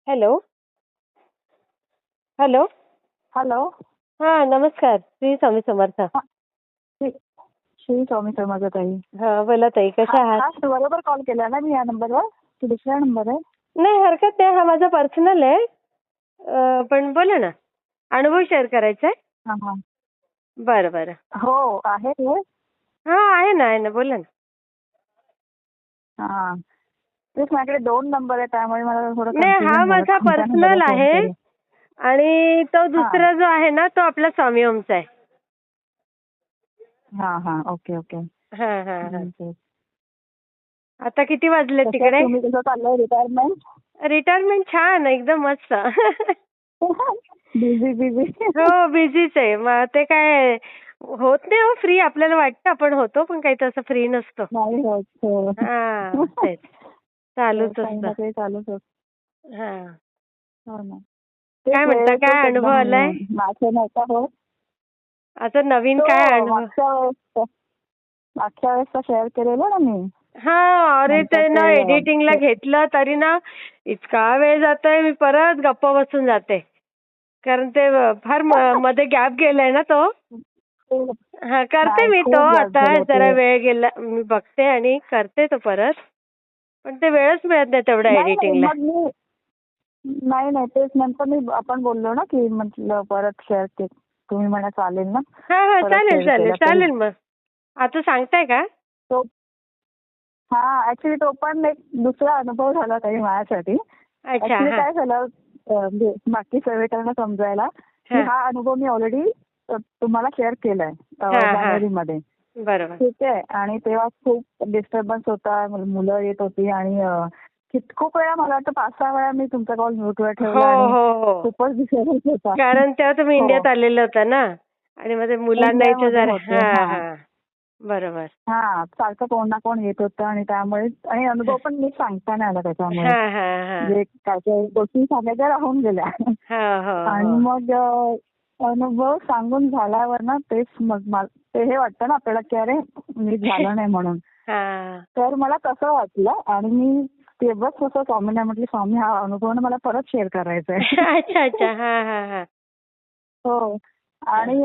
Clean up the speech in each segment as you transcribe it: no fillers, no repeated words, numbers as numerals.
Hello. Hello. Hello. हां, नमस्कार. श्री स्वामी समर्थ. हा, श्री श्री स्वामी समर्थ ताई. हां, बोला ताई, कशा आहात? हा बरोबर कॉल केला ना मी या नंबरवर की दुसरा नंबर आहे? नाही, हरकत नाही. हा माझा पर्सनल आहे. पण बोला ना. अनुभव शेअर करायचा आहे? हा हा. बरं, बरं. हो आहे ते. हां, आहे ना, आहे ना. बोला ना. हा तेच माझ्याकडे 2 नंबर आहे त्यामुळे मला थोडं नाही, हा कन्फ्युजन झालं माझा कोणत्या नंबरवर पर्सनल फोन आहे करू. आणि तो हा दुसरा जो आहे ना, तो आपला स्वामी ओमचा आहे. हा हा. Okay okay. हां, हां, हां. ठीक आहे. आता किती वाजले कसं आहे, तिकडे? तुम्ही कसं चाललंय रिटायरमेंट? रिटायरमेंट छान, एकदम मस्त. Busy busy. हो, बिझीच आहे. मग ते काय होत नाही हो फ्री. आपल्याला वाटतं आपण होतो, पण काही तसं फ्री नसतो. नाही होत. हो. हां, तेच. हो, चालूच काही असतं. ना काही चालूच असतं. हां. हो ना. तेच काय म्हणता, वेळेतच काय अनुभव एकदम आलाय? माझं नव्हता होत. आता नवीन काय तो अनुभव? मागच्या वेळेस शेअर केलेलं ना मी. हां, अरे नंतर ते ते ना एडिटिंगला घेतलं तरी ना इतका वेळ जातोय, मी परत गप्प बसून जाते. कारण ते फार मध्ये गॅप गेलाय ना तो. हां, करते नाही मी तो खूप गॅप आता. झालं जरा ते. वेळ गेला मी बघते आणि करते तो परत. पण ते वेळच मिळत नाही तेवढा नाही नाही एडिटिंगला. मग मी नाही नाही तेच नंतर मी आपण बोललो ना की म्हटलं परत शेअर के तुम्ही म्हणा चालेल ना हां, हां. परत चालेल, शेअर चालेल. केला तरी चालेल मग. आता सांगताय का? तो ऍक्च्युली तो पण एक दुसरा अनुभव झाला ताई माझ्यासाठी. अच्छा. ऍक्च्युली हां. काय झालं म्हणजे बाकी सेवेकरांना समजायला की हां. हा अनुभव मी ऑलरेडी तुम्हाला शेअर केलाय हां, हां. जानेवारीमध्ये. बरोबर. ठीक आहे. आणि तेव्हा खूप डिस्टर्बन्स होता. मुलं येत होती आणि खूप वेळा मला वाटतं 5-6 वेळा मी तुमचा कॉल म्यूटवर हो, ठेवला आणि हो, हो. खूपच डिस्टर्बन्स होता. कारण तेव्हा तुम्ही हो. इंडियात आलेला होता ना आणि मग ते मुलांना इथे इंडियामध्ये जरा होते. हां, हां. हां. बरोबर. हां. सारखं कोण ना कोण येत होतं आणि त्यामुळे आणि अनुभव पण नीट सांगता नाही आला त्याच्यामुळे. हां, हां, हां. म्हणजे काही गोष्टी सांगायच्या राहून गेल्या. हो, हो, आणि हो. मग अनुभव सांगून झाल्यावर ना तेच मग ते हे वाटतं ना आपल्याला की अरे नीट झालं नाही म्हणून. हां. तर मला तसं वाटलं आणि मी तेव्हाच तसं स्वामींना म्हटलं स्वामी हा अनुभव ना मला परत शेअर करायचा आहे. अच्छा, अच्छा. हां, हां, हां. हो. हां. आणि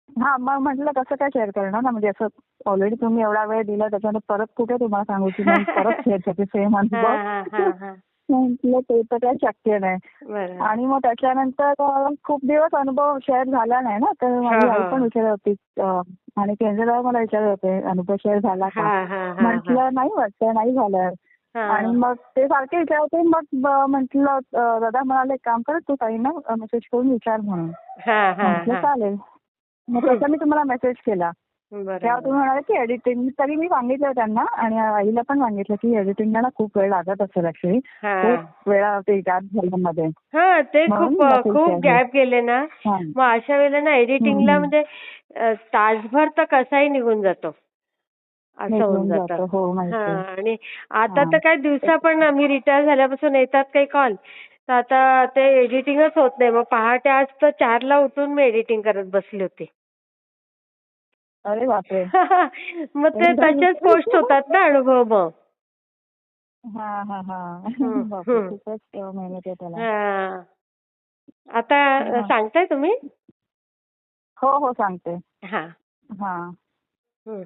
हां, मग म्हटलं कसं काय शेअर करणार ना म्हणजे असं ऑलरेडी तुम्ही एवढा वेळ दिला त्याच्यानंतर परत कुठे तुम्हाला सांगू की मग परत शेअर करते सेम अनुभव. हां, हां, हां, हां. म्हटलं ते तर काही शक्य नाही. बरोबर. आणि मग त्याच्यानंतर खूप दिवस अनुभव शेअर झाला नाही ना तर हो, माझी आई हो. पण विचारत होती आणि केंद्रराव मला विचारत होते अनुभव शेअर झाला का? हां, हां, हां, हां. म्हटलं नाही वाटतं नाही झालं. आणि हां. मग ते सारखे विचारते मग म्हटलं दादा म्हणाले एक काम कर तू ताईंना मेसेज करून विचार म्हणून. हां, हां, म्हटलं हां. चालेल. मग तसं मी तुम्हाला मेसेज केला. तेव्हा बरोबर. तुम्ही म्हणाले की एडिटिंग तरी मी सांगितलं त्यांना आणि आईला पण सांगितलं की एडिटिंगला ना खूप वेळ लागत असेल ऍक्च्युली. हां. खूप वेळा ते गॅप झाल्यामध्ये. हां, ते म्हणून मेसेज खूप केला. गॅप गेले ना, हां. मग अशा वेळेला ना एडिटिंगला हं. म्हणजे तासभर तर कसाही निघून जातो. असं होऊन निघून जातं. जातं. हो माहिती आहे. हां आणि आता हां. तर काय दिवसा पण मी रिटायर झाल्यापासून येतात काही कॉल. तर आता ते एडिटिंगच होत नाही. मग पहाटे आज तर 4ला उठून मी एडिटिंग करत बसली होती. अरे बापरे! मग ते तसेच पोस्ट होतात ना अनुभव मग. हां, हां, हां. हं, बापरे! हं. खूपच मेहनत आहे त्याला. हां. आता हां. सांगताय तुम्ही? हो, हो. सांगते. हां. हां. हं.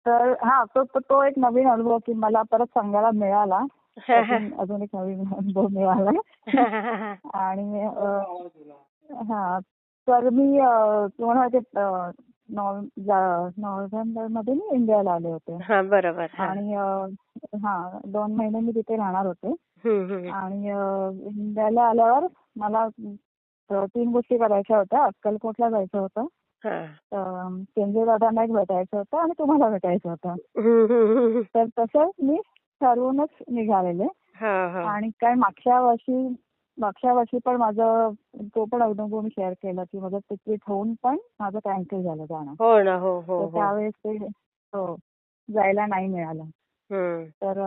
तर हां, तो एक नवीन अनुभव की मला परत सांगायला मिळाला. हां, हां. त्यातून अजून एक नवीन अनुभव मिळाला. हां, हां, हां. आणि हां, तर मी तुम्हाला माहिती आहे नोव्हेंबरमध्ये मी इंडियाला आले होते. हां, बरोबर. हां. आणि हां, 2 महिने मी तिथे राहणार होते. हं, हं. आणि इंडियाला आल्यावर मला 3 गोष्टी करायच्या होत्या. अक्कलकोटला जायचं होतं. हां. केंद्रे दादांना एक भेटायचं होतं आणि तुम्हाला भेटायचं होतं. हं, हं, हं, हं. तर तसं मी ठरवूनच निघालेले. हां, हां. आणि काय मागच्या वर्षी पण माझं तो पण अनुभव मी शेअर केला की माझं तिकीट होऊन पण माझं कॅन्सल झालं जाणं. हो ना. हो, हो, तर हो. त्यावेळेस ते हो, जायला नाही मिळालं. हं. तर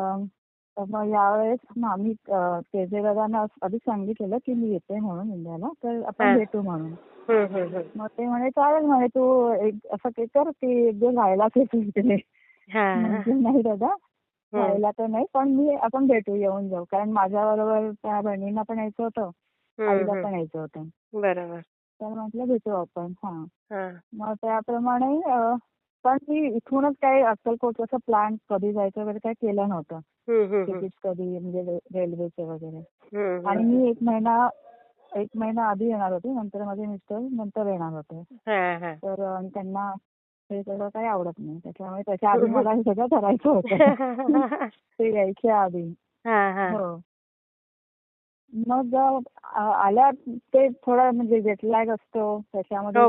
मग यावेळेस मग आम्ही केजरीवालांना आधीच सांगितलेलं की मी येते म्हणून इंडियाला तर आपण हां. भेटू म्हणून. हं, हं, हं. मग ते म्हणे चालेल म्हणे तू असं काय कर की एक दिवस राहायलाच येतो इकडे. हां, हां. म्हटलं नाही दादा राहायला तर नाही, पण आपण भेटू, येऊन जाऊ. कारण माझ्या बरोबर त्या बहिणींना पण यायचं होतं, आईला पण यायचं होतं. बरोबर. तर म्हटलं भेटू आपण. हा. मग त्याप्रमाणे पण मी इथूनच काही अक्कलकोट असं प्लॅन कधी जायचं वगैरे काही केलं नव्हतं. तिकीट कधी म्हणजे रेल्वेचे वगैरे. आणि मी एक महिना आधी येणार होते, नंतर माझे मिस्टर नंतर येणार होते. तर आणि त्यांना हे सगळं काही आवडत नाही, त्याच्यामुळे त्याच्या आधी मला हे सगळं करायचं होतं. ते यायच्या आधी. हो. मग आल्या ते थोडं म्हणजे जेटलॅग असतो, त्याच्यामध्ये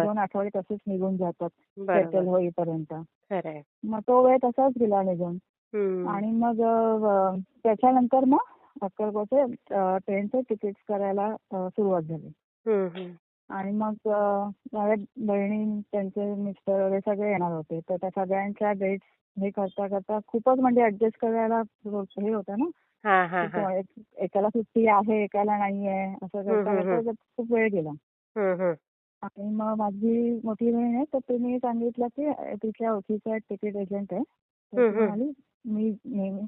1-2 आठवडे तसेच निघून जातात सेटल होईपर्यंत. मग तो वेळ तसाच गेला निघून. आणि मग त्याच्यानंतर मग अक्कलकोटचे ट्रेनचे तिकीट करायला सुरुवात झाली. आणि मग माझ्या बहिणी, त्यांचे मिस्टर वगैरे सगळे येणार होते. तर त्या सगळ्यांच्या डेट्स हे करता करता खूपच म्हणजे ऍडजस्ट करायला हे होतं ना. एकाला सुट्टी आहे, एकाला नाहीये, असं करता करता खूप वेळ गेला. आणि मग माझी मोठी बहीण आहे, तर तिने सांगितलं की तिच्या ओळखीचा एक तिकीट एजंट आहे. तर ती म्हणाली, मी नेहमी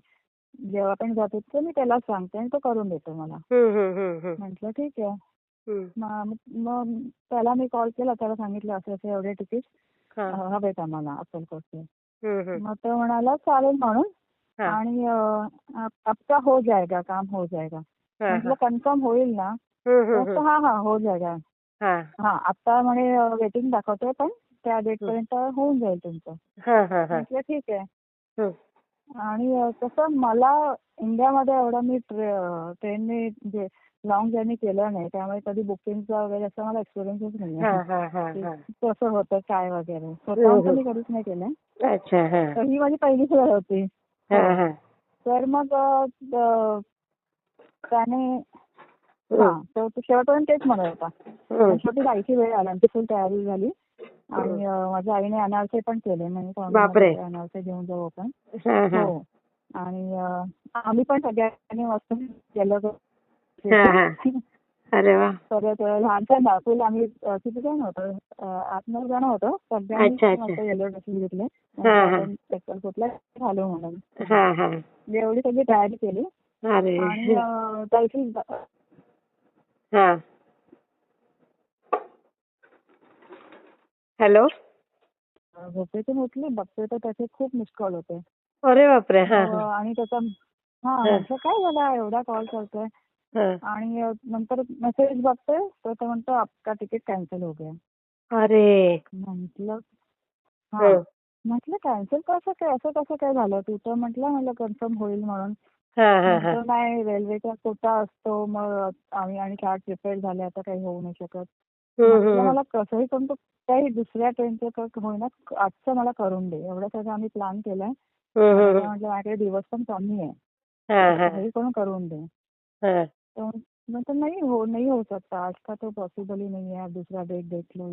जेव्हा पण जातो तर मी त्याला सांगते आणि तो करून देतो मला. म्हटलं ठीक आहे. मग त्याला मी कॉल केला, त्याला सांगितलं असं असं एवढे तिकीट हवेत आम्हाला अक्कलकोटचे. मग तो म्हणाला चालेल म्हणून. आणि आपका हो जाएगा, काम हो जाएगा. म्हटलं कन्फर्म होईल ना? हा हो जाएगा. आता म्हणे वेटिंग दाखवतोय, पण त्या डेट पर्यंत होऊन जाईल तुमचं. म्हटलं ठीक आहे. आणि तसं मला इंडियामध्ये एवढं मी ट्रेनने म्हणजे लॉंग जर्नी केलं नाही, त्यामुळे कधी बुकिंगचा वगैरे असं मला एक्सपिरियन्सच नाही. कसं होतं काय वगैरे स्वतःहून तर मी कधीच नाही केलं. तर ही माझी पहिलीच वेळ होती. तर मग त्याने तो शेवटपर्यंत तेच म्हणत होता. शेवटी जायची वेळ आली, आमची फुल तयारी झाली. आणि माझ्या आईने अनारसे पण केले, म्हणजे अनारसे घेऊन जाऊ आपण. हो. आणि आम्ही पण सगळ्यांनी मस्त गेलो. परत लहानपण फुल आम्ही किती जण होतो, 8-9 जण होतो. सगळ्यांनी मस्त येलो ड्रेसेस घेतले, अक्कलकोटला घालू म्हणून. एवढी सगळी तयारी केली. आणि तशी हॅलो. झोपेतून उठली, बघते तर त्याचे खूप मिस कॉल होते. अरे बापरे. आणि त्याचा म्हटलं काय झालं एवढा कॉल करतोय. आणि नंतर मेसेज बघते तर तो म्हणतो आपका तिकीट कॅन्सल हो गया. अरे. म्हटलं कॅन्सल कसं काय, असं कसं काय झालं? तू तर म्हटलं कन्फर्म होईल म्हणून. नाही, रेल्वेचा कोटा असतो, मग आम्ही आणि चार्ट प्रिपेअर झाले, आता काही होऊ नाही शकत. मला कसंही करून काही दुसऱ्या ट्रेनचं होईना, आजचं मला करून दे, एवढं सगळं आम्ही प्लॅन केलाय. म्हटलं माझ्याकडे दिवस पण कमी आहे, काही करून दे. नाही होऊ शकता आज का, तो पॉसिबल नाही आहे, दुसरा डेट देख लो.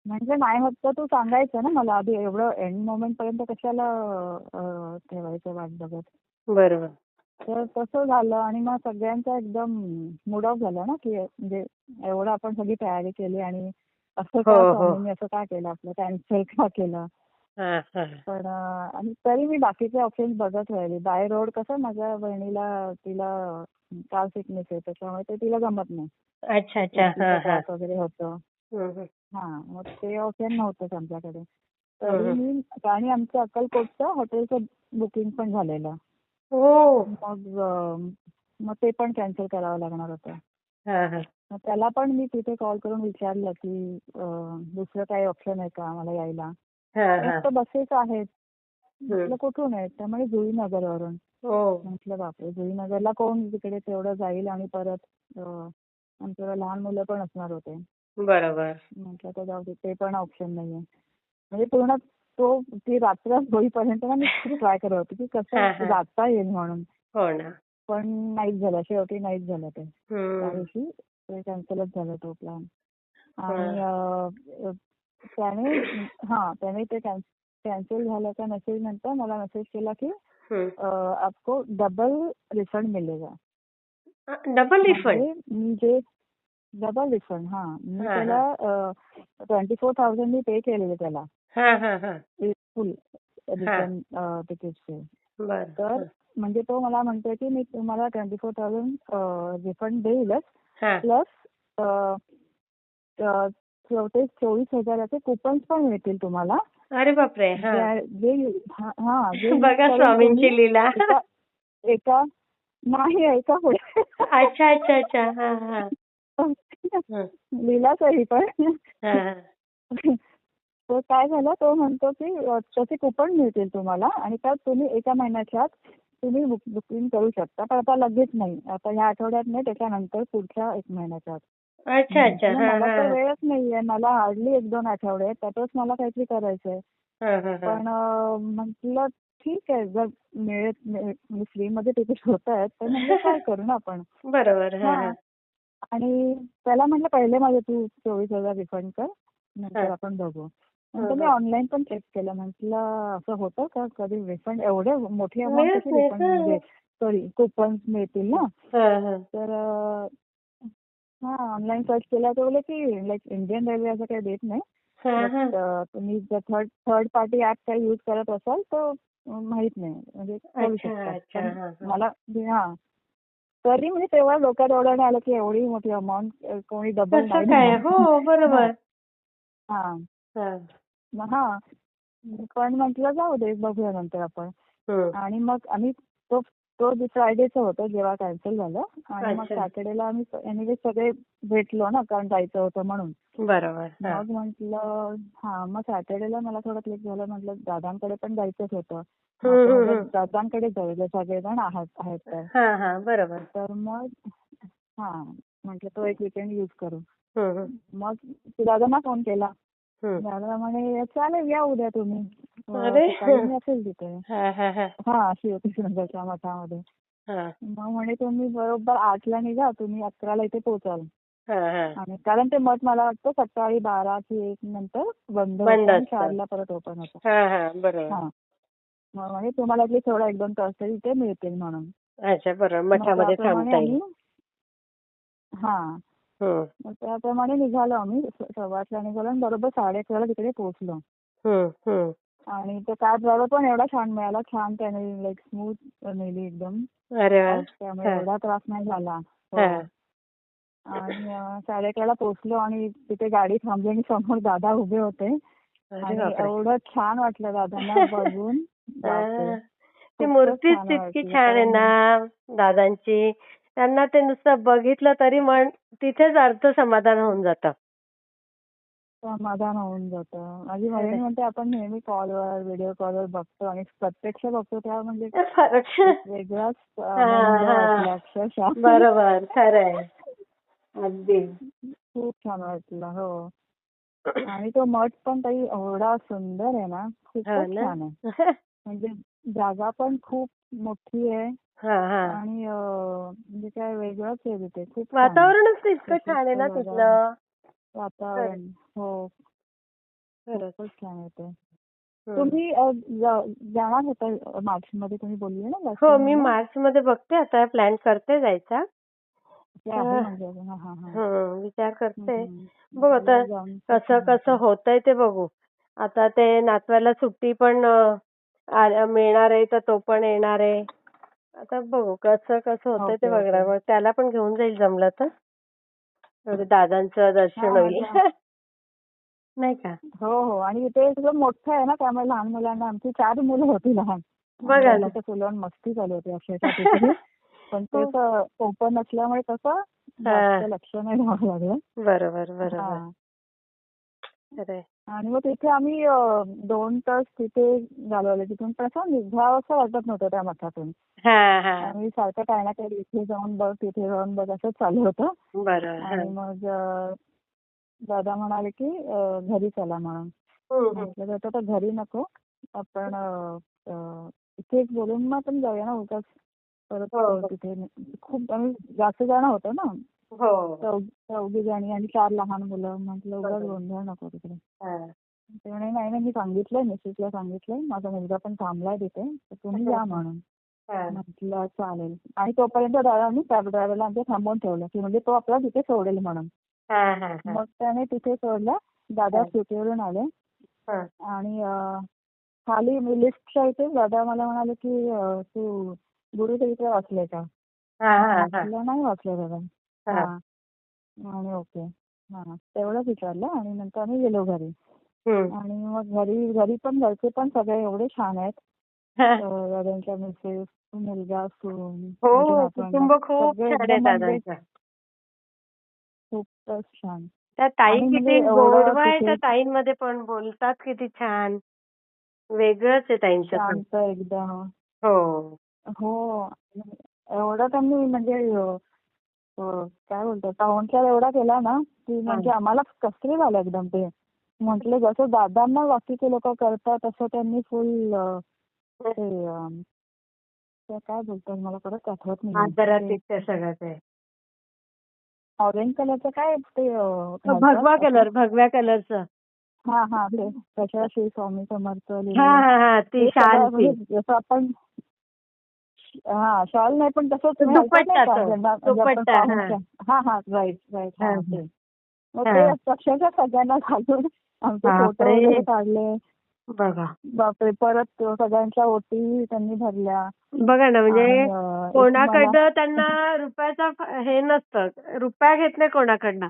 म्हणजे नाही होत तर तू सांगायचं ना मला आधी, एवढं एंड मोमेंट पर्यंत कशाला ठेवायचं वाट बघत. बरोबर. तर तसं झालं. आणि मग सगळ्यांचा एकदम मूड ऑफ झाला ना, की म्हणजे एवढं आपण सगळी तयारी केली आणि असं का स्वामींनी असं का केलं, आपलं कॅन्सल का केलं. पण आणि तरी मी बाकीचे ऑप्शन बघत राहिले. बाय रोड कसं माझ्या बहिणीला, तिला कार सिकनेस आहे, त्याच्यामुळे ते तिला जमत नाही. त्रास वगैरे होतं. मग ते ऑप्शन नव्हतंच आमच्याकडे. तरी मी, आणि आमचं अक्कलकोटचं हॉटेलचं बुकिंग पण झालेलं. मग ते पण कॅन्सल करावं लागणार होतं. मग त्याला पण मी तिथे कॉल करून विचारलं की दुसरं काही ऑप्शन आहे का मला यायला. तर बसेस आहेत. म्हटलं कुठून आहेत? त्यामुळे जुईनगरवरून. म्हटलं बापरे, जुईनगरला कोण तिकडे तेवढं जाईल, आणि परत आमच्याकडे लहान मुलं पण असणार होते. बरोबर. म्हटलं तर जाऊ दे, ते पण ऑप्शन नाहीये. म्हणजे पूर्ण ती रात्र होईपर्यंत ना मी ट्राय करत होते की कसं जाता येईल म्हणून. पण नाहीच झालं, शेवटी नाहीच झालं ते. त्या दिवशी ते कॅन्सलच झालं तो प्लॅन. आणि त्याने ते कॅन्सल झाल्याच्या मेसेज नंतर मला मेसेज केला की आपको डबल रिफंड मिलेगा. Double refund? म्हणजे डबल रिफंड. मी त्याला 24,000 मी पे केलेले त्याला फुल. रिटर्न तिकीटचे. बरं. तर म्हणजे तो मला म्हणतोय की मी तुम्हाला 24,000 रिफंड देईलच, हा. प्लस 24,000चे कुपन्स पण मिळतील तुम्हाला. अरे बापरे. हा. जे जे use बघा करून स्वामींची तुम्ही लीला. एका एका नाही ऐका पुढे. अच्छा अच्छा अच्छा. हा हा. हं. लिहिलाच आहे ही पण. हा, हा. तर काय झालं, तो म्हणतो की तसे कुपन मिळतील तुम्हाला आणि त्यात तुम्ही एका महिन्याच्या आत तुम्ही बुकिंग करू शकता. पण आता लगेच नाही, आता ह्या आठवड्यात नाही, त्याच्यानंतर पुढच्या 1 महिन्याच्या आत. अच्छा अच्छा. म्हटलं हा मला तर हा. वेळच नाहीये, मला हार्डली 1-2 आठवडे आहेत, त्यातच मला काहीतरी करायचंय. हा हा हा. पण म्हटलं ठीक आहे, जर म्हणजे फ्रीमध्ये तिकीट होत आहेत तर म्हणजे काय करू ना आपण. बरोबर. हा हा. हा. आणि त्याला म्हटलं पहिले माझे तू 24,000 रिफंड कर, नंतर हा. आपण बघू. नंतर मी ऑनलाईन पण चेक केलं, म्हटलं असं होतं का कधी रिफंड, एवढे मोठी अमाऊंट मिळत कशी नाही. रिफंड म्हणजे सॉरी कुपन्स मिळतील ना. हा हा. तर ऑनलाईन सर्च केलं तर बोलले की लाईक इंडियन रेल्वे असं काही देत नाही. हा हा. बट तुम्ही जर थर्ड पार्टी ऍप काही युज करत असाल तर माहित नाही, म्हणजे करू अच्छा शकतात. अच्छा. पण हा हा. मला तरी म्हणजे तेव्हा डोक्यात एवढं नाही आलं की एवढी मोठी अमाऊंट कोणी डबल कसं नाही काय. देणार. हो बरोबर. हा. हा. मग पण म्हटलं जाऊ दे, बघूया नंतर आपण. हम्म. आणि मग आम्ही तो तो फ्रायडेचं होतं जेव्हा कॅन्सल झालं, आणि मग अच्छा. सॅटर्डेला आम्ही एनिवे सगळे भेटलो ना, कारण जायचं होतं म्हणून. बरोबर. हा. मग म्हटलं मग सॅटर्डेला मला थोडं क्लिक झालं, म्हटलं दादांकडे पण जायचंच होतं. मग हम्म आपण हम्म उद्या हम्म. दादांकडे जाऊया, सगळेजण आहेत तर. हा हा. बरोबर. तर मग म्हटलं तो एक विकेंड युज करू. हम्म मग दादांना फोन केला. हम्म. दादा म्हणे चालेल या उद्या तुम्ही. अरे. सकाळी मी असेल तिथे. हा हा हा. शिवतीनगरच्या मठामध्ये. हा मग म्हणे तुम्ही बरोबर 8ला निघा, तुम्ही 11ला इथे पोहोचाल. हा हा. आणि कारण ते मठ मला वाटतं सकाळी 12 की 1 नंतर बंद बंद होतं आणि असतं. 4ला परत ओपन होतं. हा हा. बरोबर. मग म्हणजे तुम्हाला इथे थोडा 1-2 तास तरी इथे मिळतील म्हणून. अच्छा. बरोबर. मग मठामध्ये त्याप्रमाणे थांबता येईल. आम्ही मग त्याप्रमाणे निघालो आम्ही. 8:15ला निघालो आणि बरोबर 11:30ला तिकडे पोहोचलो. हम्म हम्म. आणि तो कॅब ड्रायव्हर पण एवढा छान मिळाला, छान त्याने लाईक स्मूथ नेली एकदम. अरे वा. त्यामुळे एवढा त्रास नाही झाला. हा. आणि 11:30ला पोहोचलो आणि तिथे गाडी थांबली आणि समोर दादा उभे होते. अरे आणि बापरे. एवढं छान वाटलं दादांना बघून. बापरे. ती खूपच मूर्तीच छान तितकी वाटलं. छान आहे कारण ना दादांची. त्यांना ते नुसतं बघितलं तरी मन तिथेच अर्थ समाधान होऊन जातं. समाधान होऊन जातं. माझी मैत्रीण म्हणते आपण नेहमी कॉलवर, व्हिडिओ कॉलवर बघतो आणि प्रत्यक्ष बघतो तेव्हा म्हणजे एक वेगळाच आनंद वाटला अक्षरशः. बरोबर. खरंय. अगदी. खूप छान वाटलं. हो. आणि तो मठ पण ताई एवढा सुंदर आहे ना, खूपच छान आहे. म्हणजे जागा पण खूप मोठी आहे. आणि म्हणजे काय वेगळंच आहे तिथे. खूप छान आहे. वातावरणच इतकं छान आहे ना तिथलं. वातावरण. हो. खरंच. खूपच छान आहे ते. तुम्ही जाणार होता मार्चमध्ये, तुम्ही बोलले ना? हो, मी मार्चमध्ये बघते, आता प्लॅन करते जायचा. विचार करते. बघू आता कसं कसं होतंय ते बघू. आता ते नातवाला सुट्टी पण मिळणार आहे तर तो पण येणार आहे. आता बघू कसं कसं होतंय ते बघणार. मग त्याला पण घेऊन जाईल जमलं तर. दादांचं दर्शन होईल. नाही का? हो. आणि ते सगळं मोठं आहे ना, त्यामुळे लहान मुलांना, आमची 4 मुलं होती लहान. बघा ना. फुलं मस्ती चालू होती अक्षरशः तिथे. पण ते ओपन असल्यामुळे कसं जास्त लक्ष नाही द्यावं लागलं. बरोबर. आणि मग तिथे आम्ही 2 तास तिथे घालवले. तिथून कसं निघावं असं वाटत नव्हतं त्या मठातून. आम्ही सारखं काय ना काही इथे जाऊन बघ, तिथे जाऊन बघ असंच चालू होतं. आणि मग दादा म्हणाले की घरी चला म्हणून. म्हटलं आता घरी नको, आपण इथेच बोलून मग आपण जाऊया ना, उगाच परत तिथे. खूप आम्ही जास्त जण होतो ना, 4 जणी आणि 4 लहान मुलं. म्हटलं उगाच गोंधळ नको तिकडे. ते म्हणे नाही मी सांगितलंय, मिसेसला सांगितलंय, माझा मुलगा पण थांबलाय तिथे, तर तुम्ही या म्हणून. म्हटलं चालेल. आणि तोपर्यंत दादांनी कॅब ड्रायव्हरला आमच्या थांबवून ठेवलं की म्हणजे तो आपला तिथे सोडेल म्हणून. मग त्याने तिथे सोडलं. दादा स्कूटीवरून आले आणि खाली मी लिफ्टच्या इथे दादा मला म्हणाले की तू गुरुचरित्र वाचलंय का? म्हटलं नाही वाचलं दादा. हा. आणि ओके. हा तेवढंच विचारलं आणि नंतर आम्ही गेलो घरी. आणि मग घरी पण घरचे पण सगळे एवढे छान आहेत. दादांच्या मिसेस, मुलगा, सून, हो, कुटुंब खूप सगळे छान आहे एकदम म्हणजे दादांचं. खूपच छान. त्या ताई आणि म्हणजे किती एवढं गोडवा आहे त्या तिथे ताईंमध्ये, पण बोलतात किती छान. वेगळंच आहे त्यांचं पण. शांत एकदम. हो. हो. एवढं त्यांनी म्हणजे काय बोलतात पाहुणचार एवढा केला ना की म्हणजे आम्हाला कसरी झालं एकदम ते. म्हटलं जसं दादांना बाकीचे लोक करतात तसं त्यांनी फुल ते काय बोलतात मला परत आठवत नाही. आदरातिथ्य सगळं ते. ऑरेंज कलरचं काय ते भगव्या कलरचं. हा ते त्याच्यावर श्री स्वामी समर्थ हा लिहिलेलं. हा हा ती ते सगळं शाल ती. म्हणजे जसं आपण शॉल नाही पण तसंच दुपट्टा तो. दुपट्टा. हा राईट हा ते. मग ते हा. अक्षरशः सगळ्यांना घालून आमचे फोटो बापरे. वगैरे काढले. बघा बापरे परत सगळ्यांच्या ओटी त्यांनी भरल्या. बघा ना, म्हणजे आणि कोणाकडनं त्यांना रुपयाचा हे नसतं, रुपया घेत नाही कोणाकडनं,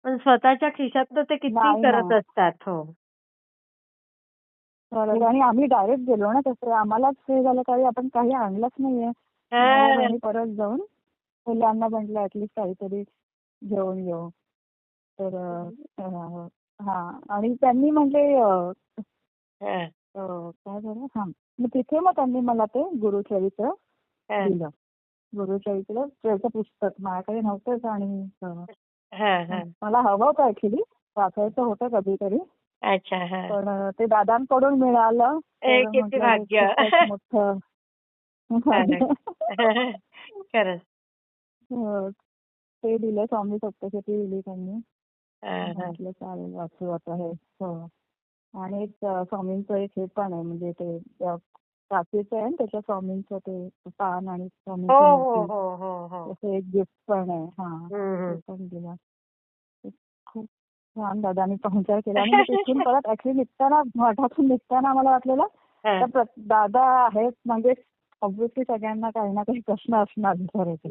पण स्वतःच्या खिशातनं ते किती नाही ना. करत असतात. हो. आणि आम्ही डायरेक्ट गेलो ना तसं आम्हालाच हे झालं काही आपण काही आणलंच नाहीये. भाऊ बहिणी परत जाऊन मुलांना म्हटलं ऍटलीस्ट काहीतरी घेऊन येऊ. तर हा आणि त्यांनी म्हणजे काय झालं मग तिथे मग त्यांनी मला ते गुरुचरित्र दिलं. गुरुचरित्र त्याचं पुस्तक माझ्याकडे नव्हतंच आणि मला हवं होतं ऍक्च्युली वाचायचं होतं कधीतरी. पण ते दादांकडून मिळालं. किती भाग्य. मोठं खरंच. ते दिलं स्वामी सप्तशती दिली त्यांनी. म्हटलं चालेल वाचू आता हे. हो. आणि एक स्वामींचं एक हे पण आहे म्हणजे ते काचेचं आहे त्याच्या स्वामींचं ते पान आणि स्वामींची मूर्ती असं एक गिफ्ट पण आहे. ते पण दिलं. खूप छान दादांनी पाहुणचार केला. आणि तिथून परत ऍक्च्युली निघताना मठातून निघताना मला वाटलेलं तर दादा आहेत म्हणजे ऑब्व्हियसली सगळ्यांना काही ना काही प्रश्न असणार विचारायचे.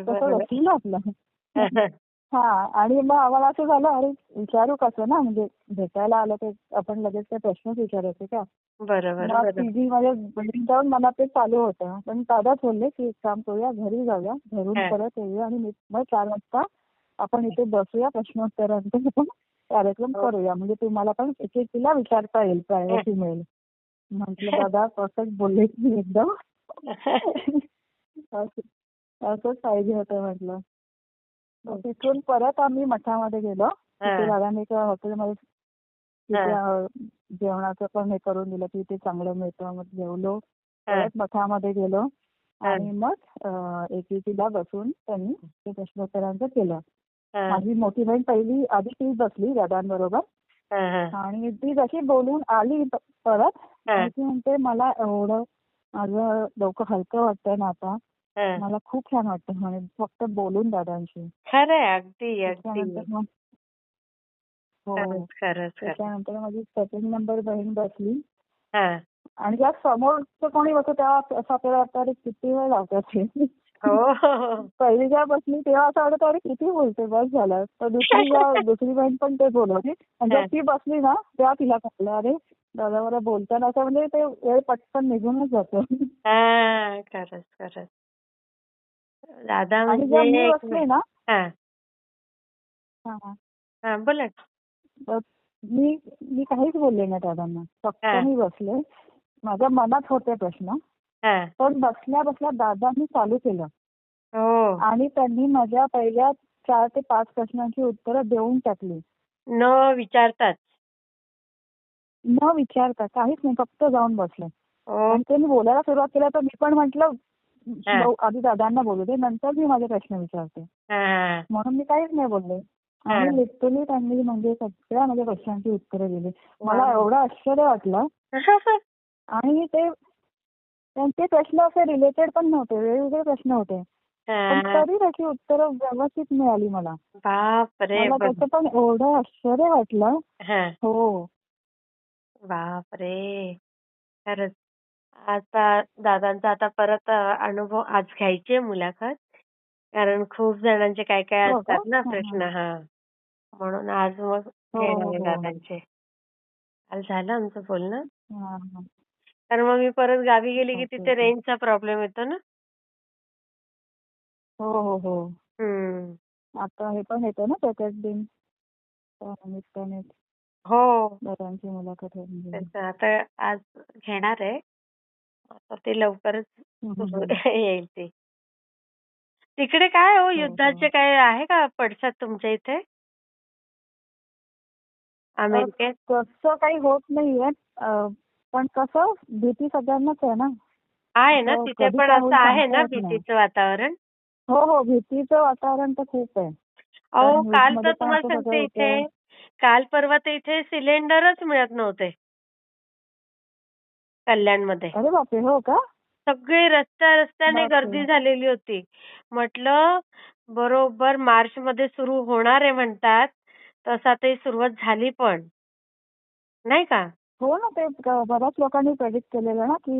तसं असलं ना आपलं. आणि मग आम्हाला असं झालं अरे विचारू कसं ना म्हणजे भेटायला आलं तर आपण लगेच ते प्रश्नच विचारायचे का. मग पीजी मध्ये जाऊन मला ते चालू होतं. पण दादाच बोलले की एक काम करूया घरी जाऊया घरून परत येऊया आणि मग 4 वाजता आपण इथे बसूया प्रश्नोत्तरांचा कार्यक्रम करूया म्हणजे तुम्हाला पण तिला विचारता येईल प्रायोरिटी मिळेल. म्हटलं दादा परफेक्ट बोलले की एकदम असंच पाहिजे होतं म्हटलं. तिथून परत आम्ही मठामध्ये गेलो. तिथे दादांनी एका हॉटेलमध्ये तिथे जेवणाचं पण हे करून दिलं की ते चांगलं मिळतं. मग जेवलो. परत मठामध्ये गेलो आणि मग एकीला बसून त्यांनी ते प्रश्नोत्तरांचं केलं. माझी मोठी बहीण पहिली आधी तीच बसली दादांबरोबर. आणि ती जशी बोलून आली परत ती म्हणते मला एवढं माझं डोकं हलकं वाटतंय ना आता. मला खूप छान वाटतं म्हणे फक्त बोलून दादांशी. खरंय. अगदी अगदी. हो. त्याच्यानंतर माझी सेकंड नंबर बहीण बसली. आणि ज्या समोरचं कोणी बसतो तेव्हा असं आपल्याला वाटतं अरे किती वेळ लावतात हे. पहिली जेव्हा बसली तेव्हा असं वाटतं अरे किती बोलते बस झालं. तर दुसरी बहीण पण ते बोलवली. आणि जेव्हा ती बसली ना तेव्हा तिला कळलं अरे दादा मला बोलताना असं म्हणजे ते वेळ पटकन निघूनच जातो. खरंच. दादा आणि जेव्हा मी म्हणजे बसले ना बोला. मी काहीच बोलले नाही दादांना. फक्त मी बसले. माझ्या मनात होते प्रश्न. पण बसल्या दादांनी चालू केलं. आणि त्यांनी माझ्या पहिल्या 4 ते 5 प्रश्नांची उत्तरं देऊन टाकली. न विचारता काहीच नाही फक्त जाऊन बसले. आणि त्यांनी बोलायला सुरुवात केलं तर मी पण म्हटलं आधी दादांना बोलू दे नंतर मी माझे प्रश्न विचारते. म्हणून मी काहीच नाही बोलले. आणि लिटरली त्यांनी म्हणजे सगळ्या माझ्या प्रश्नांची उत्तरं दिली. मला एवढं आश्चर्य वाटलं. आणि त्यांचे प्रश्न असे रिलेटेड पण नव्हते वेगवेगळे प्रश्न होते. पण तरी त्याची उत्तरं व्यवस्थित मिळाली मला. मला त्याचं पण एवढं आश्चर्य वाटलं. हो. बापरे. खरंच. आता दादांचा आता परत अनुभव आज घ्यायची आहे मुलाखत. कारण खूप जणांचे काय काय हो का? असतात ना हां, प्रश्न. हां. हां. म्हणून आज मग हो, घेणार हो, आहे हो. दादांचे. काल झालं आमचं बोलणं. हां, हां. कारण मग मी परत गावी गेली की ओके, तिथे ओके. रेंजचा प्रॉब्लेम येतो ना. हो, हो, हो. हं. आता हे पण येतं ना त्याच्यात दिन त्या निमित्ताने हो. दादांची मुलाखत होऊन गेली. तेच आता आज घेणार आहे. आता ते लवकरच हं, हं, सुरू हं. येईल ते. तिकडे काय हो हो, हो. युद्धाचे काय आहे का पडसाद तुमच्या इथे? अ, अमेरिकेत? तसं काही होत नाहीये. पण कसं भीती सगळ्यांनाच आहे ना. आहे ना असं तिथे कधी पण काय असं होईल आहे सांगता ना येत नाही. भीतीचं वातावरण? हो, हो. भीतीचं वातावरण तर खूप आहे. कारण अहो काल न्यूजमध्ये तर पण तुम्हाला असं सगळं सांगते येतं. इथे, काल परवा तर इथे सिलेंडरच मिळत नव्हते कल्याणमध्ये. अरे बापरे! हो का? सगळे रस्त्याने बापरे! गर्दी झालेली होती. म्हटलं बरोबर मार्चमध्ये सुरू होणार आहे म्हणतात, तसं आता ही सुरुवात झाली पण. नाही का? हो ना, ते बऱ्याच लोकांनी प्रेडिक्ट केलेलं ना, की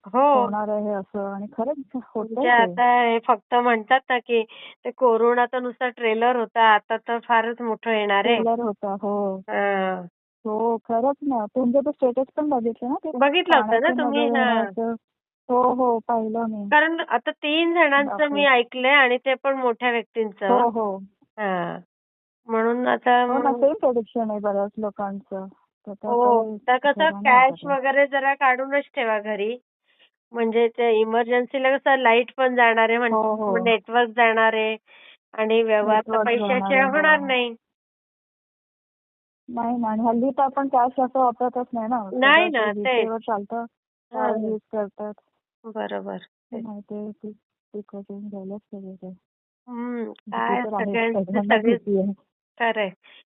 हो. होणार आहे असं आणि खरंच म्हणजे होतंय ते. आता हे फक्त म्हणतात ना, की ते कोरोनाचा नुसता ट्रेलर होता. आता तर फारच मोठं येणार आहे. ट्रेलर होता. हो. हां. हो, खरंच ना. तुमचे ते स्टेटस पण बघितले ना, ते बघितलं होतं ना पाण्यातून तुम्ही? वगैरे हां. येण्याचं. हो, हो. पाहिलं मी. कारण आता 3 जणांचं बापरे! मी ऐकलंय आणि ते पण मोठ्या हो, व्यक्तींचं. हो. हां. म्हणून आता हो ना, सेम प्रेडिक्शन आहे बऱ्याच लोकांचं. तर त्या हो. काही तर कसं खरं नाही कॅश वाटत आहे. वगैरे जरा काढूनच ठेवा घरी. म्हणजे ते इमर्जन्सीला कसं लाईट पण जाणार आहे हो, हो. म्हणजे नेटवर्क जाणार आहे आणि व्यवहार तर नेटवर्क जाणार पैशाशिवाय आहे. हो. होणार नाही. नाही ना आणि हल्ली तर आपण कॅश असं वापरतच नाही ना. नाही सगळं ते ना तेच. जीपेवर चालतं. कार्ड हां. यूज करतात. बरोबर. तेच. नाही ते प्रिकॉशन घ्यायलाच पाहिजे ते. भीती काय तर आहेच. सगळ्यांची सगळ्यांनाच सगळीच भीती आहे. खरंय.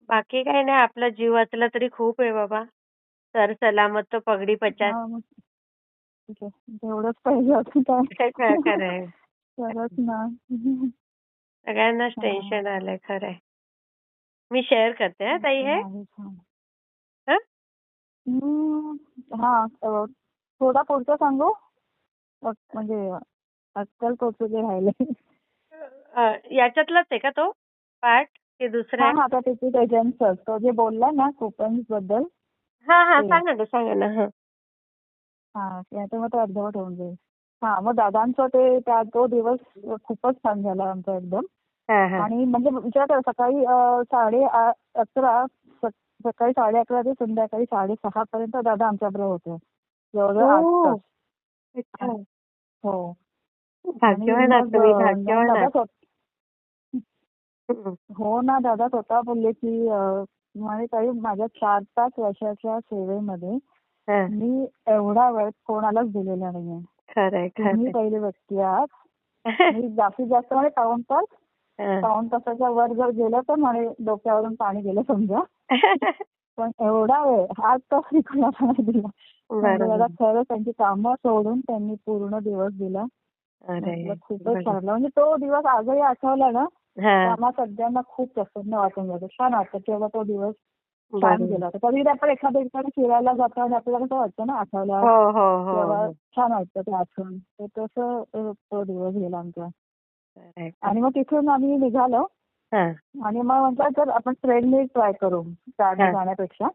बाकी काही नाही आपला जीव वाचला तरी खूप आहे बाबा. सर सलामत तो पगडी पचास. हां, मग ठीक आहे. तेवढंच पाहिजे अजून काय. खरंय. खरंच ना. सगळ्यांनाच हां. टेन्शन आलंय खरंय. मी शेअर करते हां ते ताई तर हे. आहेच. हां. हं? हां. थोडा पुढचं सांगू? म्हणजे अक्कलकोटचं जे राहिलंय. याच्यातलाच आहे का तो पार्ट की दुसरा हां, आहे? हां. आता त्याची एजन्सच. तो जे बोलला ना कुपन्सबद्दल हां. ते. सांगा ना, सांगा ना. हं. हां, नाहीतर मग ते अर्धवट होऊन जाईल. हां, मग दादांचं तो दिवस खूपच छान झाला आमचा एकदम. हां. आणि म्हणजे विचार करा सकाळी 11:30 सकाळी 11:30 ते संध्याकाळी 6:30 पर्यंत दादा आमच्याबरोबर होते. जवळ-जवळ 8 तास. ओह! अच्छा. आणि हो. आणि भाग्यवान आहात मग तुम्ही, आणि भाग्यवान दादा आहात. हं. हो ना, दादा स्वतः बोलले, की म्हणे ताई माझ्या 4-5 वर्षाच्या सेवेमध्ये हं. मी एवढा वेळ कोणालाच दिलेला नाहीये. खरंय, तुम्ही खरंय. पहिली व्यक्ती आहात. मी जास्तीत जास्त म्हणे हं. पाऊण तासाच्या वर जर गेलं तर म्हणे डोक्यावरून पाणी गेलं समजा. पण एवढा वेळ हाच तास मी कोणाला नाही दिला. म्हणजे बरोबर. दादा खरंच त्यांची कामं सोडून त्यांनी पूर्ण दिवस दिला. अरे म्हटलं खूपच बघा. छान. म्हणजे तो दिवस आजही आठवला ना, तर हां. आम्हा सगळ्यांना खूप प्रसन्न वाटून जातं. छान वाटतं की बाबा तो दिवस छान बरोबर. गेला होता. कधी आपण एखाद्या ठिकाणी फिरायला जातो आणि आपल्याला कसं वाटतं ना आठवल्यावर, तेव्हा हो. छान वाटतं ते आठवून. तर तसं तो दिवस गेला आमचा. खरंय. आणि मग तिथून आम्ही निघालो हां. आणि मग म्हटलं तर आपण ट्रेनने ट्राय करू कारने हां. जाण्यापेक्षा.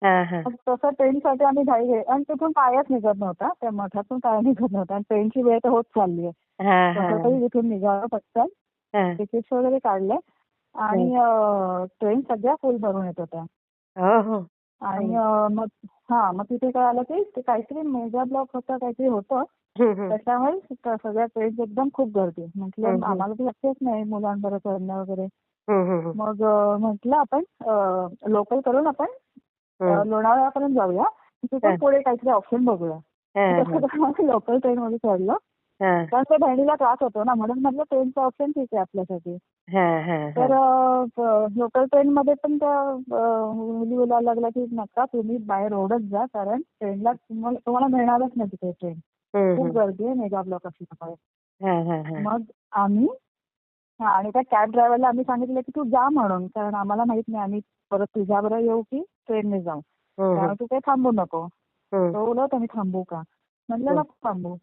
हां. मग तसं ट्रेनसाठी आम्ही घाई घाई आणि तिथून पायच निघत नव्हता. त्या मठातून पाय निघत नव्हता आणि ट्रेनची वेळ तर होत चालली आहे. कसं हां. तरी तिथून निघालं पटकन. हां. तिकीट्स वगैरे काढले हं. आणि ट्रेन सगळ्या फुल भरून येत होत्या. हो. आणि हं. मग मग तिथे काय आलं की ते काहीतरी मेगा ब्लॉक होतं, काहीतरी होतं. हं. त्याच्यामुळे सगळ्या ट्रेन्स एकदम खूप गर्दी. म्हटलं हं. आम्हाला तर शक्यच नाही मुलांबरोबर चढणं वगैरे. हं. मग म्हटलं आपण लोकल करून आपण हं. लोणावळ्यापर्यंत जाऊया. तिथून हं. पुढे काहीतरी ऑप्शन बघूया. तसं हं. करून आम्ही लोकल ट्रेनमध्ये चढलो. हां. कारण त्या बहिणीला त्रास होतो ना म्हणून म्हटलं ट्रेनचा ऑप्शन ठीक आहे आपल्यासाठी. तर हां. लोकल ट्रेनमध्ये पण त्या मुली बोलायला लागल्या की नका तुम्ही बाय रोडच जा कारण ट्रेनला तुम्हाला मिळणारच नाही तिथे ट्रेन. खूप हं. गर्दी आहे मेगा ब्लॉक असल्यामुळे. हां. मग आम्ही आणि त्या कॅब ड्रायव्हरला आम्ही सांगितलं की तू जा म्हणून कारण आम्हाला माहित नाही आम्ही परत तुझ्याबरोबर येऊ की ट्रेनने जाऊ. हं. त्यामुळे तू काही थांबू नको. तो बोलत मी थांबू का? म्हटलं नको थांबू.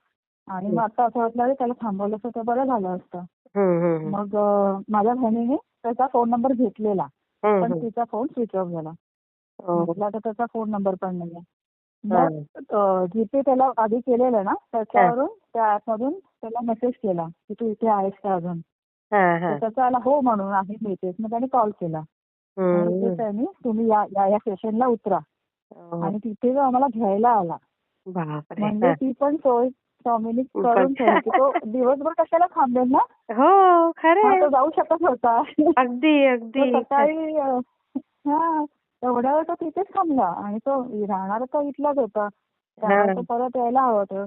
आणि मग आता असं वाटलं अरे त्याला थांबवलं असतं तर बरं झालं असतं. मग माझ्या बहिणीने त्याचा फोन नंबर घेतलेला, पण तिचा फोन स्विच ऑफ झाला. म्हटलं आता त्याचा फोन नंबर पण नाहीये. मग जीपे त्याला आधी केलेलं ना, त्याच्यावरून त्या ऍपमधून त्याला मेसेज केला की तू इथे आहेस का अजून. तर त्याचा आला हो म्हणून आहे मी इथेच. मग त्याने कॉल केला आणि त्यांनी तुम्ही या स्टेशनला उतरा आणि तिथे आम्हाला घ्यायला आला. म्हणजे ती पण सोय स्वामीनी करून ठेवली. तो दिवसभर कशाला थांबेल ना. हो खरं तो जाऊ शकत होता. अगदी अगदी सकाळी एवढ्या वेळ तो तिथेच थांबला आणि तो राहणार तर इथलाच होता. त्यामुळे तो परत यायला हवं होतं.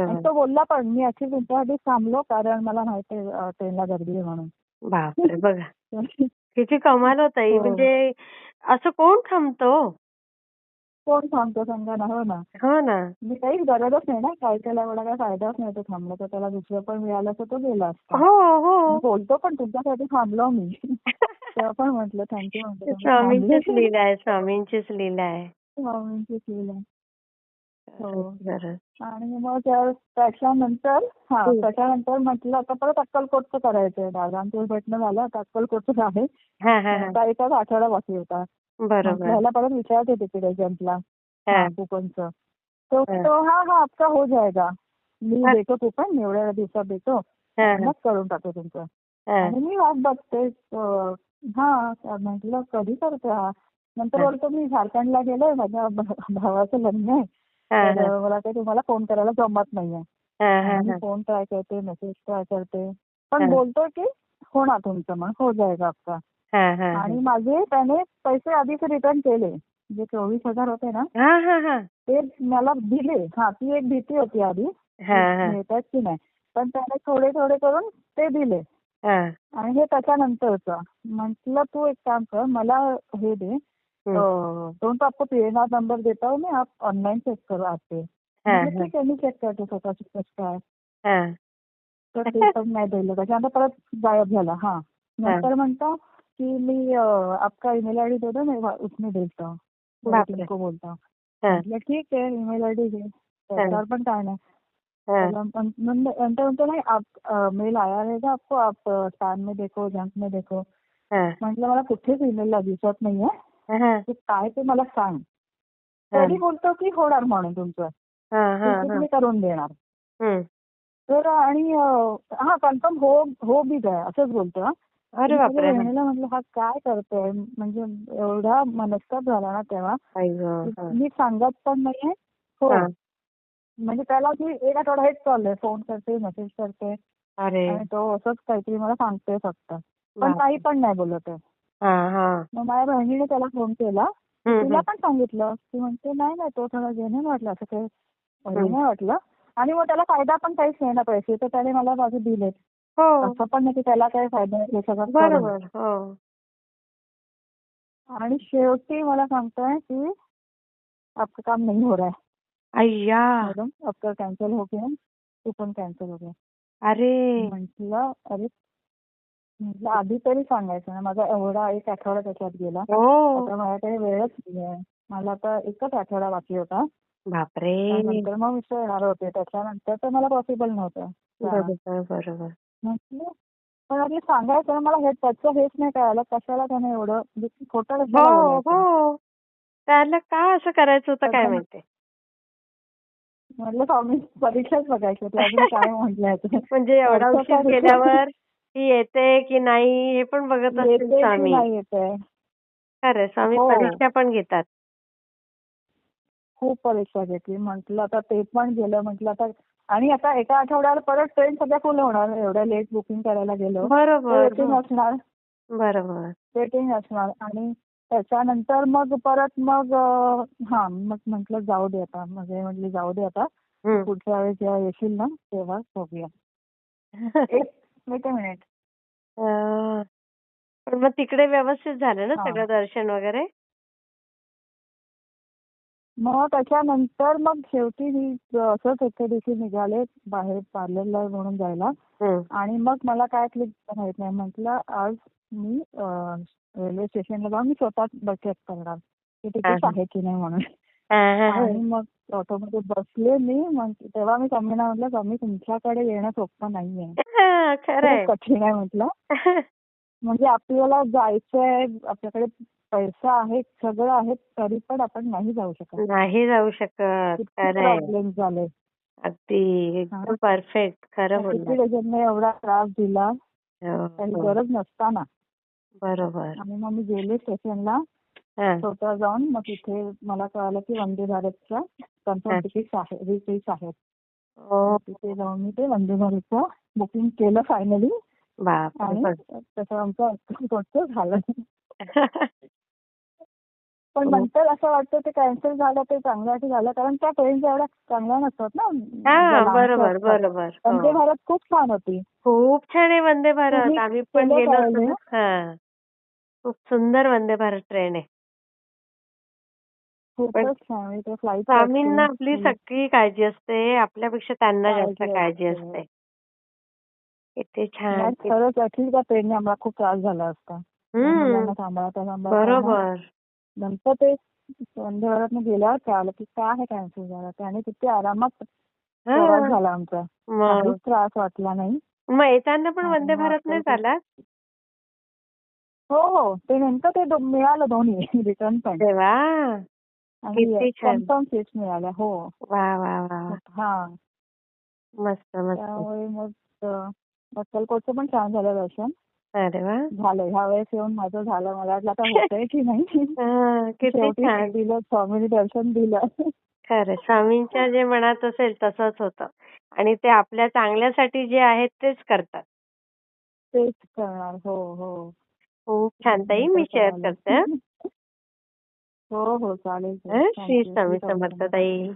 आणि तो बोलला पण मी ऍक्च्युली तुमच्यासाठी थांबलो कारण मला माहिती आहे ट्रेनला गर्दी आहे म्हणून. बापरे बघा किती कमाल होत आहे. म्हणजे असं कोण थांबतो? कोण थांबतो सांगा ना. हो ना. हो ना. मी काहीच गरजच नाही ना. काय त्याला एवढा काय फायदाच नाही तो थांबला तर त्याला दुसरं पण मिळालं तर तो गेला असता. हो हो बोलतो पण तुमच्यासाठी थांबलो मी. तेव्हा पण म्हटलं थँक्यू म्हटलं. स्वामींचीच लीला आहे. स्वामींचीच लीला आहे. स्वामींचीच लीला. हो. खरंच. आणि मग त्याच्यानंतर म्हटलं आता परत अक्कलकोटचं करायचंय. दादांचं भेटणं झालं आता अक्कलकोटच आहे. आता एकाच आठवडा बाकी होता. बरोबर. ह्याला परत विचारते तिकीट एजंटला कुपनचं. तो हा आपका हो जाएगा. मी देतो कुपन एवढ्या दिवसात देतो. मग करून टाकतो तुमचं. आणि मी वाट बघते. म्हटलं कधी करतो हा. नंतर बोलतो मी झारखंडला गेलोय माझ्या भावाचं लग्न आहे. तर मला काही तुम्हाला फोन करायला जमत नाहीये. मी फोन ट्राय करते मेसेज ट्राय करते पण बोलतोय की होणार तुमचं मग हो जाएगा आपका. आणि माझे त्याने पैसे आधीच रिटर्न केले जे 24,000 होते ना ते मला दिले. ती एक भीती होती आधी मिळतात की नाही पण त्याने थोडे थोडे करून ते दिले. आणि हे त्याच्यानंतरचं म्हटलं तू एक काम कर मला हे दे दोन आपको पीएनआर नंबर देता हूँ मैं आप ऑनलाइन चेक करो आपके. ठीक आहे मी चेक करते स्वतःची कसं काय. तर ते पण नाही दिलं. त्याच्यानंतर परत गायब झाला. नंतर म्हणतो की मी आपका ईमेल आयडी दे दो मैं उसमें भेजता हूँ. को बोलता हूँ. म्हटलं ठीक आहे ईमेल आयडी दे. त्याच्यावर पण काय नाही. नंतर नाही मेल आया रहेगा आपको आप स्पॅम में देखो जंक में देखो. म्हटलं मला कुठेच ईमेलला दिसत नाहीये. काय ते मला सांग. तरी बोलतो की होणार म्हणून तुमचं तुम्ही करून देणार. तर आणि कन्फर्म हो बी गया असंच बोलतो. बहिणीला म्हटलं हा काय करतोय म्हणजे एवढा मनस्ताप झाला ना तेव्हा. मी सांगत पण नाहीये. हो म्हणजे त्याला मी एक आठवडा हेच चाललंय फोन करते मेसेज करते आणि तो असंच काहीतरी मला सांगतोय फक्त पण काही पण नाही बोलत आहे. मग माझ्या बहिणीने त्याला फोन केला. तिला पण सांगितलं. ती म्हणते नाही तो थोडा जेन्युइन वाटला असं काही नाही वाटलं. आणि मग त्याला फायदा पण काहीच नाही ना पैसे तर त्याने मला माझे दिलेत. असं पण नाही की त्याला काही फायदा नाही सगळं बरोबर. आणि शेवटी मला सांगतोय की आपका काम नहीं हो रहा है. मैडम आपका कॅन्सल हो गया. तू पण कॅन्सल हो गया. म्हटलं आधी तरी सांगायचं ना. माझा एवढा एक आठवडा त्याच्यात गेला. आता माझ्याकडे वेळच नाहीये. मला आता एकच आठवडा बाकी होता. नंतर मग मिस्टर येणार होते. त्याच्यानंतर तर मला पॉसिबल नव्हतं. बरोबर. म्हटलं पण आधी सांगायचं मला त्याचं हेच नाही कळालं कशाला त्याने एवढं खोटं कशाला बोलायचं. त्याला का असं करायचं होतं काय माहिती. म्हटलं स्वामी परीक्षाच बघायची होती अजून काय म्हटलं. म्हणजे एवढा उशीर केल्यावर ती येते की नाही हे पण बघत असतील स्वामी. नाही येते. खरं स्वामी परीक्षा पण घेतात. खूप परीक्षा घेतली. म्हटलं आता ते पण गेलं. म्हटलं आता आणि आता एका आठवड्यावर परत ट्रेन सध्या फुल होणार. एवढ्या लेट बुकिंग करायला गेलो. वेटिंग असणार. वेटिंग असणार आणि त्याच्यानंतर मग परत मग म्हटलं जाऊ दे आता. म्हटली जाऊ दे आता. पुढच्या वेळेस जेव्हा येशील ना तेव्हा बघूया. एक मिनिट. पण मग तिकडे व्यवस्थित झालं ना सगळं दर्शन वगैरे. मग त्याच्यानंतर मग शेवटी मी असंच एके दिवशी निघाले बाहेर पार्लरला म्हणून जायला. आणि मग मला काय क्लिक माहित नाही. म्हटलं आज मी रेल्वे स्टेशनला जाऊन मी स्वतः चेक करणार की तिकीट आहे की नाही म्हणून. आणि मग ऑटोमध्ये बसले मी. मग तेव्हा मी स्वामींना म्हटलं, स्वामी तुमच्याकडे येणं सोपं नाहीये. खरंय. खूप कठीण आहे म्हटलं. म्हणजे आपल्याला जायचंय, आपल्याकडे पैसा आहे, सगळं आहे, तरी पण आपण नाही जाऊ शकत. नाही जाऊ शकत. किती खरंय. प्रॉब्लेम झाले. अगदी एकदम परफेक्ट. खरं किती बोललात. त्याच्याने एवढा त्रास दिला हो, काही हो. गरज नसताना. बरोबर. आणि मग मी गेले स्टेशनला हां, स्वतः जाऊन. मग तिथे मला कळालं की वंदे भारतच्या कन्फर्म हां. तिकीट्स आहे, रिसीट्स आहेत. हो. तिथे जाऊन मी ते वंदे भारतचं बुकिंग केलं फायनली. बापरे! आणि बघ. तसं आमचं एक्सपोर्टचं झालं. पण हो. नंतर असं वाटतं ते कॅन्सल झालं ते चांगल्यासाठी झालं, कारण त्या ट्रेन्स एवढ्या चांगल्या नसतात ना, ज्या हां, लांबच्या बरोबर, असतात. बरोबर. वंदे हो. भारत खूप छान होती. खूप छान आहे वंदे भारत. तुम्ही आम्ही पण केलं गेलो का होतो रेल्वे? ना. हां. खूप सुंदर वंदे भारत ट्रेन आहे. पण खूपच छान. म्हणजे ते फ्लाईट स्वामींना असते. आपली सगळी काळजी असते. आपल्यापेक्षा त्यांना जास्त काळजी काळजी असते. असते. किती छान. नाही खरंच ऍटलीस्ट त्या ट्रेनने आम्हाला खूप त्रास झाला असता. त्या हम्म. मुलांना सांभाळता ना. बरोबर. नंतर ते वंदे भारतने गेल्यावर कळालं की का हे कॅन्सल झालं. त्याने किती आरामात प्रवास हां. झाला आमचा. मग काहीच त्रास वाटला नाही. मग येताना पण आणि वंदे मग भारतनेच अक्कलकोट. आलात? हो, हो. ते नेमकं ते मिळालं दोन्ही रिटर्न पण. अरे वाह! आणि किती छान. कन्फर्म सीट्स मिळाल्या. हो. वाह, वाह, वाह! हां. मस्त, मस्त. त्यामुळे मग अक्कलकोटचं पण छान झालं दर्शन. अरे वाह! झालं. ह्या वेळेस येऊन माझं झालं. मला वाटलं आता होतंय की नाही. हां, किती शेवटी छान. दिलं, स्वामींनी दर्शन दिलं. खरं स्वामींच्या जे मनात असेल तसंच होतं. आणि ते आपल्या चांगल्यासाठी जे आहेत तेच करतात. तेच करणार. हो, हो. खूप छान ताई. नंतर मी शेअर कळालं. करते हं. हो, हो. चालेल, चालेल. हं. श्री थँक्यू. श्री स्वामी स्वामी समर्थ समर्थ. ताई.